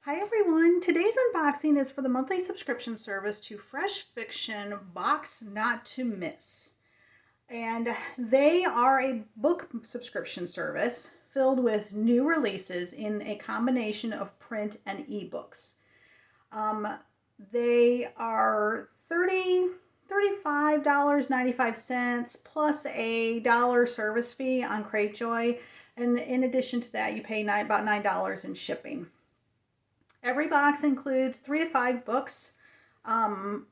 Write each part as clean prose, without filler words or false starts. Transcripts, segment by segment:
Hi everyone, today's unboxing is for the monthly subscription service to Fresh Fiction Box Not to Miss. And they are a book subscription service filled with new releases in a combination of print and ebooks. They are $35.95 plus a dollar service fee on CRATEJOY. And in addition to that, you pay about $9 in shipping. Every box includes 3 to 5 books, um,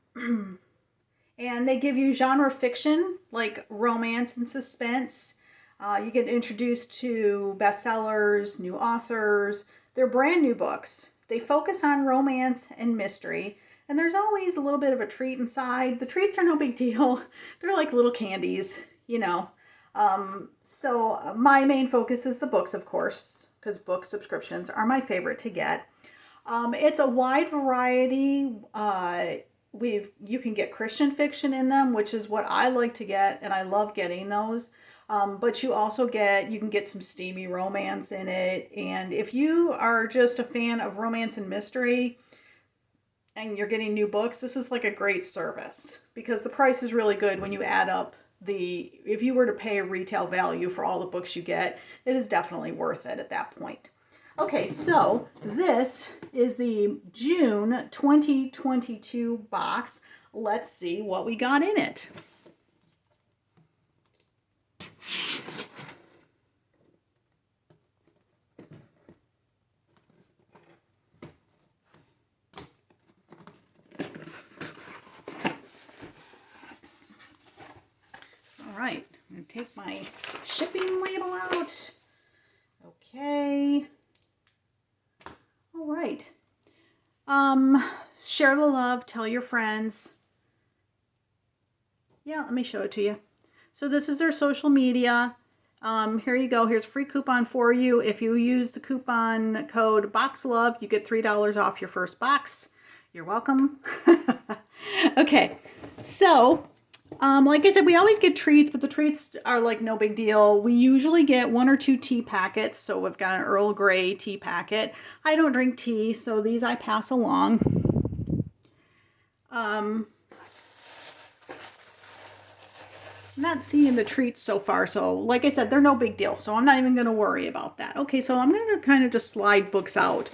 and they give you genre fiction like romance and suspense. You get introduced to bestsellers, new authors. They're brand new books. They focus on romance and mystery, and there's always a little bit of a treat inside. The treats are no big deal. They're like little candies, you know. So my main focus is the books, of course, because book subscriptions are my favorite to get. It's a wide variety. You can get Christian fiction in them, which is what I like to get, and I love getting those. But you can get some steamy romance in it. And if you are just a fan of romance and mystery and you're getting new books, this is like a great service because the price is really good when you add up if you were to pay a retail value for all the books you get, it is definitely worth it at that point. Okay, so this is the June 2022 box. Let's see what we got in it. All right, I'm going to take my shipping label out. Okay. All right. Share the love, tell your friends. Yeah, let me show it to you. So this is their social media. Here you go. Here's a free coupon for you. If you use the coupon code BOXLOVE, you get $3 off your first box. You're welcome. Okay, so like I said, we always get treats, but the treats are like no big deal. We usually get 1 or 2 tea packets. So we've got an Earl Grey tea packet. I don't drink tea, so these I pass along. I'm not seeing the treats so far, so like I said, they're no big deal, so I'm not even going to worry about that. Okay, so I'm going to kind of just slide books out.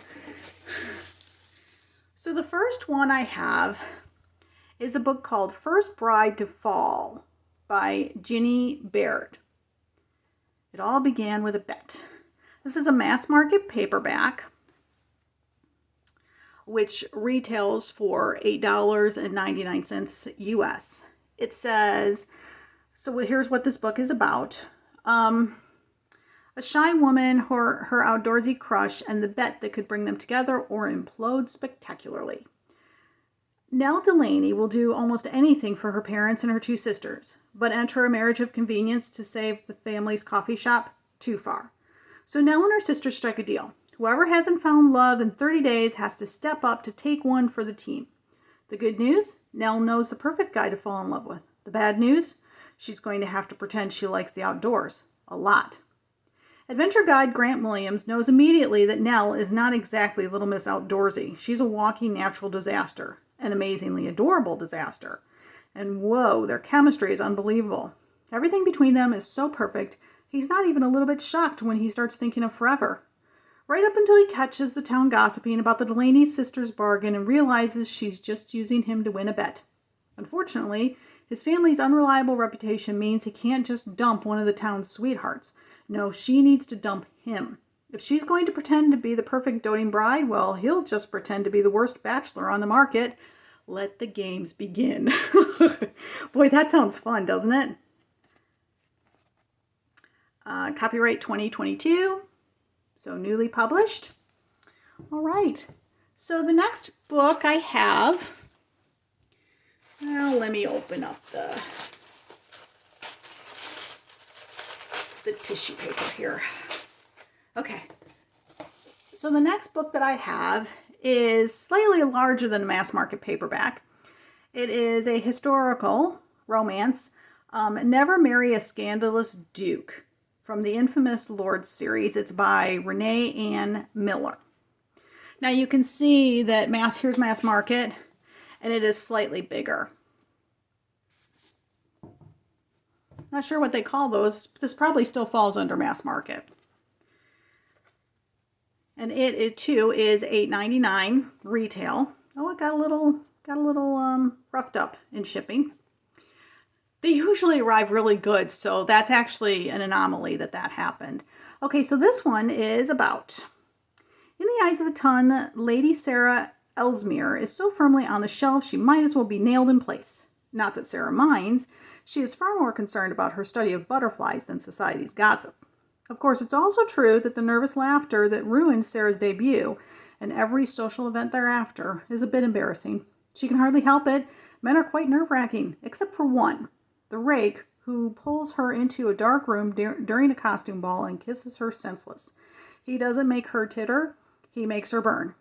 So the first one I have is a book called First Bride to Fall by Ginny Baird. It all began with a bet. This is a mass market paperback, which retails for $8.99 US. It says, so here's what this book is about. A shy woman, her outdoorsy crush, and the bet that could bring them together or implode spectacularly. Nell Delaney will do almost anything for her parents and her 2 sisters, but enter a marriage of convenience to save the family's coffee shop too far. So Nell and her sisters strike a deal. Whoever hasn't found love in 30 days has to step up to take one for the team. The good news, Nell knows the perfect guy to fall in love with. The bad news, she's going to have to pretend she likes the outdoors a lot. Adventure guide Grant Williams knows immediately that Nell is not exactly Little Miss Outdoorsy. She's a walking natural disaster, an amazingly adorable disaster. And whoa, their chemistry is unbelievable. Everything between them is so perfect, he's not even a little bit shocked when he starts thinking of forever. Right up until he catches the town gossiping about the Delaney sisters' bargain and realizes she's just using him to win a bet. Unfortunately, his family's unreliable reputation means he can't just dump one of the town's sweethearts. No, she needs to dump him. If she's going to pretend to be the perfect doting bride, well, he'll just pretend to be the worst bachelor on the market. Let the games begin. Boy, that sounds fun, doesn't it? Copyright 2022, so newly published. All right, so the next book I have, well, let me open up the tissue paper here. Okay, so the next book that I have is slightly larger than a mass market paperback. It is a historical romance, Never Marry a Scandalous Duke, from the infamous Lord series. It's by Renee Ann Miller. Now you can see that here's Mass Market, and it is slightly bigger. Not sure what they call those. This probably still falls under Mass Market. And it too is $8.99 retail. Oh, it got a little roughed up in shipping. They usually arrive really good, so that's actually an anomaly that happened. Okay, so this one is about, in the eyes of the ton, Lady Sarah Ellesmere is so firmly on the shelf she might as well be nailed in place. Not that Sarah minds. She is far more concerned about her study of butterflies than society's gossip. Of course, it's also true that the nervous laughter that ruined Sarah's debut and every social event thereafter is a bit embarrassing. She can hardly help it. Men are quite nerve-wracking, except for one. The rake, who pulls her into a dark room during a costume ball and kisses her senseless. He doesn't make her titter, he makes her burn.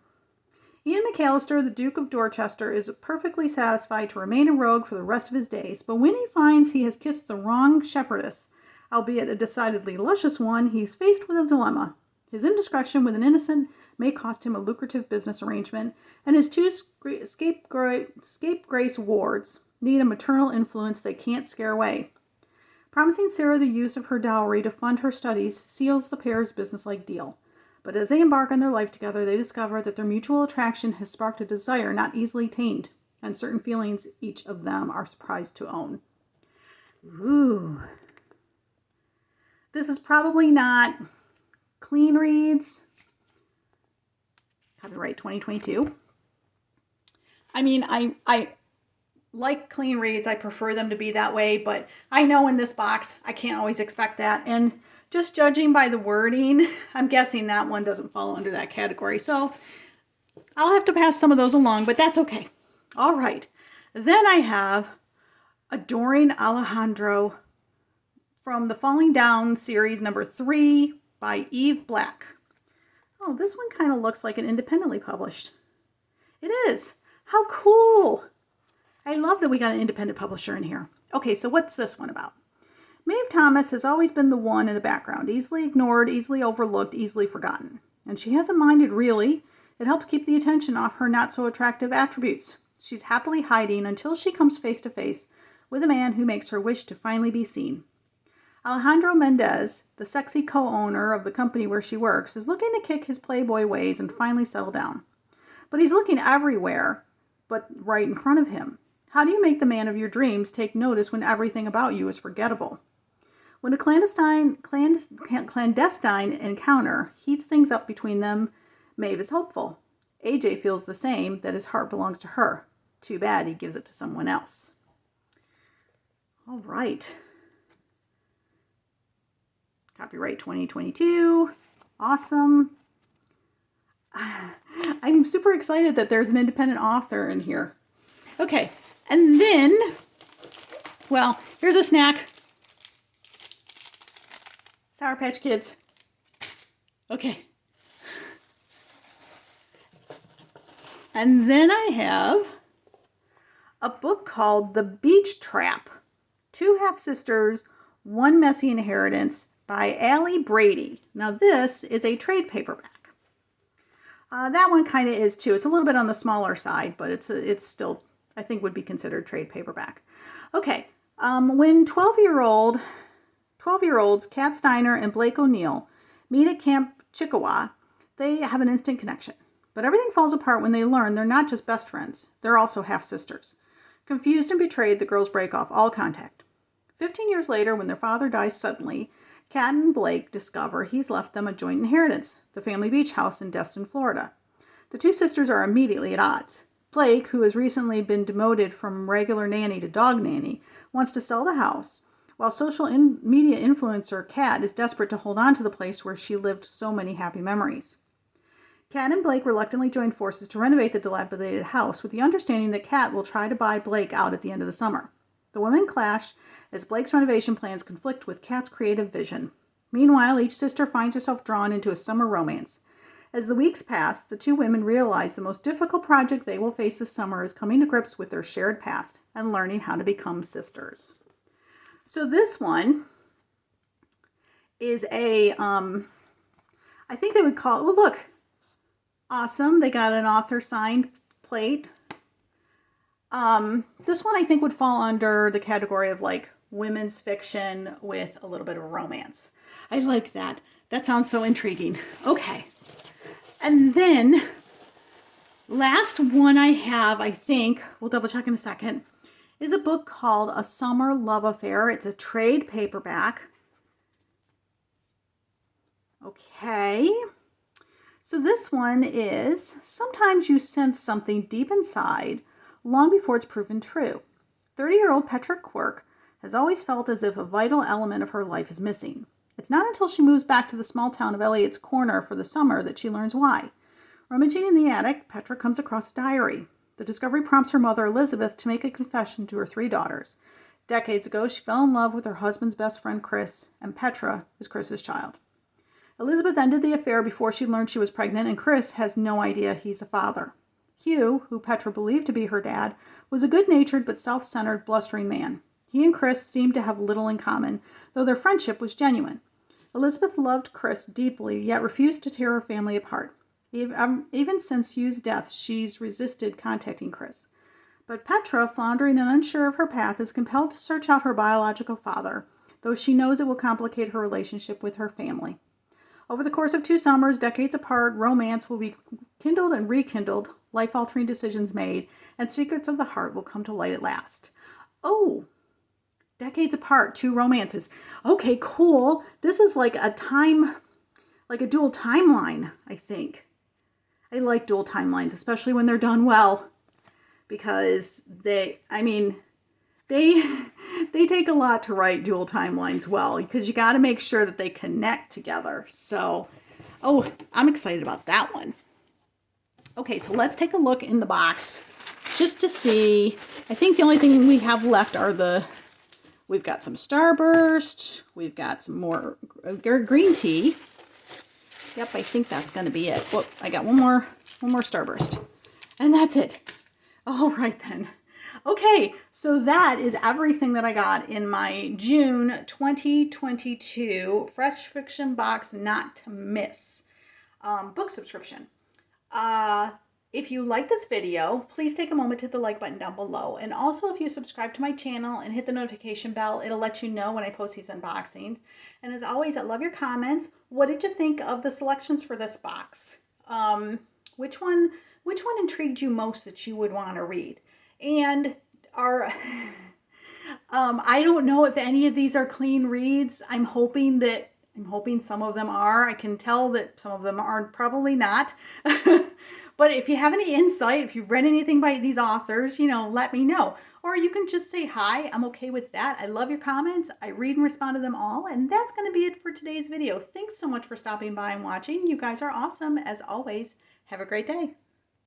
Ian McAllister, the Duke of Dorchester, is perfectly satisfied to remain a rogue for the rest of his days, but when he finds he has kissed the wrong shepherdess, albeit a decidedly luscious one, he is faced with a dilemma. His indiscretion with an innocent may cost him a lucrative business arrangement, and his two scapegrace wards need a maternal influence they can't scare away. Promising Sarah the use of her dowry to fund her studies seals the pair's businesslike deal. But as they embark on their life together, they discover that their mutual attraction has sparked a desire not easily tamed, and certain feelings each of them are surprised to own. Ooh. This is probably not clean reads. Copyright 2022. I mean, I like clean reads. I prefer them to be that way, but I know in this box, I can't always expect that. And just judging by the wording, I'm guessing that one doesn't fall under that category. So I'll have to pass some of those along, but that's okay. All right. Then I have Adoring Alejandro from the Falling Down series number 3 by Eve Black. Oh, this one kind of looks like an independently published. It is. How cool. I love that we got an independent publisher in here. Okay, so what's this one about? Maeve Thomas has always been the one in the background, easily ignored, easily overlooked, easily forgotten. And she hasn't minded, really. It helps keep the attention off her not-so-attractive attributes. She's happily hiding until she comes face to face with a man who makes her wish to finally be seen. Alejandro Mendez, the sexy co-owner of the company where she works, is looking to kick his playboy ways and finally settle down. But he's looking everywhere, but right in front of him. How do you make the man of your dreams take notice when everything about you is forgettable? When a clandestine encounter heats things up between them, Maeve is hopeful. AJ feels the same, that his heart belongs to her. Too bad he gives it to someone else. All right. Copyright 2022. Awesome. I'm super excited that there's an independent author in here. Okay, and then, well, here's a snack. Sour Patch Kids. Okay. And then I have a book called The Beach Trap. Two Half-Sisters, One Messy Inheritance by Allie Brady. Now this is a trade paperback. That one kind of is too. It's a little bit on the smaller side, but it's still, I think, would be considered trade paperback. Okay, when 12-year-olds Kat Steiner and Blake O'Neill meet at Camp Chickawa, they have an instant connection. But everything falls apart when they learn they're not just best friends, they're also half-sisters. Confused and betrayed, the girls break off all contact. 15 years later, when their father dies suddenly, Kat and Blake discover he's left them a joint inheritance, the family beach house in Destin, Florida. The two sisters are immediately at odds. Blake, who has recently been demoted from regular nanny to dog nanny, wants to sell the house, while social media influencer Kat is desperate to hold on to the place where she lived so many happy memories. Kat and Blake reluctantly join forces to renovate the dilapidated house with the understanding that Kat will try to buy Blake out at the end of the summer. The women clash as Blake's renovation plans conflict with Kat's creative vision. Meanwhile, each sister finds herself drawn into a summer romance. As the weeks pass, the two women realize the most difficult project they will face this summer is coming to grips with their shared past and learning how to become sisters. So this one is a, I think they would call it, well, look, Awesome. They got an author signed plate. This one I think would fall under the category of like women's fiction with a little bit of romance. I like that. That sounds so intriguing. Okay. And then last one I have, I think, we'll double check in a second, is a book called A Summer Love Affair. It's a trade paperback. Okay. So this one is, sometimes you sense something deep inside long before it's proven true. 30-year-old Petra Quirk has always felt as if a vital element of her life is missing. It's not until she moves back to the small town of Elliott's Corner for the summer that she learns why. Rummaging in the attic, Petra comes across a diary. The discovery prompts her mother, Elizabeth, to make a confession to her 3 daughters. Decades ago, she fell in love with her husband's best friend, Chris, and Petra is Chris's child. Elizabeth ended the affair before she learned she was pregnant, and Chris has no idea he's a father. Hugh, who Petra believed to be her dad, was a good-natured but self-centered, blustering man. He and Chris seemed to have little in common, though their friendship was genuine. Elizabeth loved Chris deeply, yet refused to tear her family apart. Even since Hugh's death, she's resisted contacting Chris. But Petra, floundering and unsure of her path, is compelled to search out her biological father, though she knows it will complicate her relationship with her family. Over the course of 2 summers, decades apart, romance will be kindled and rekindled, life-altering decisions made, and secrets of the heart will come to light at last. Oh, decades apart, 2 romances. Okay, cool. This is like a dual timeline, I think. I like dual timelines, especially when they're done well, because they take a lot to write dual timelines well, because you got to make sure that they connect together. So, I'm excited about that one. Okay, so let's take a look in the box just to see. I think the only thing we have left are we've got some Starburst, we've got some more green tea. Yep, I think that's going to be it. Whoop, I got one more Starburst. And that's it. All right then. Okay, so that is everything that I got in my June 2022 Fresh Fiction Box Not to Miss book subscription. If you like this video, please take a moment to hit the like button down below. And also, if you subscribe to my channel and hit the notification bell, it'll let you know when I post these unboxings. And as always, I love your comments. What did you think of the selections for this box? Which one intrigued you most that you would want to read? And I don't know if any of these are clean reads. I'm hoping some of them are. I can tell that some of them are probably not. But if you have any insight, if you've read anything by these authors, let me know. Or you can just say hi. I'm okay with that. I love your comments. I read and respond to them all. And that's going to be it for today's video. Thanks so much for stopping by and watching. You guys are awesome as always. Have a great day.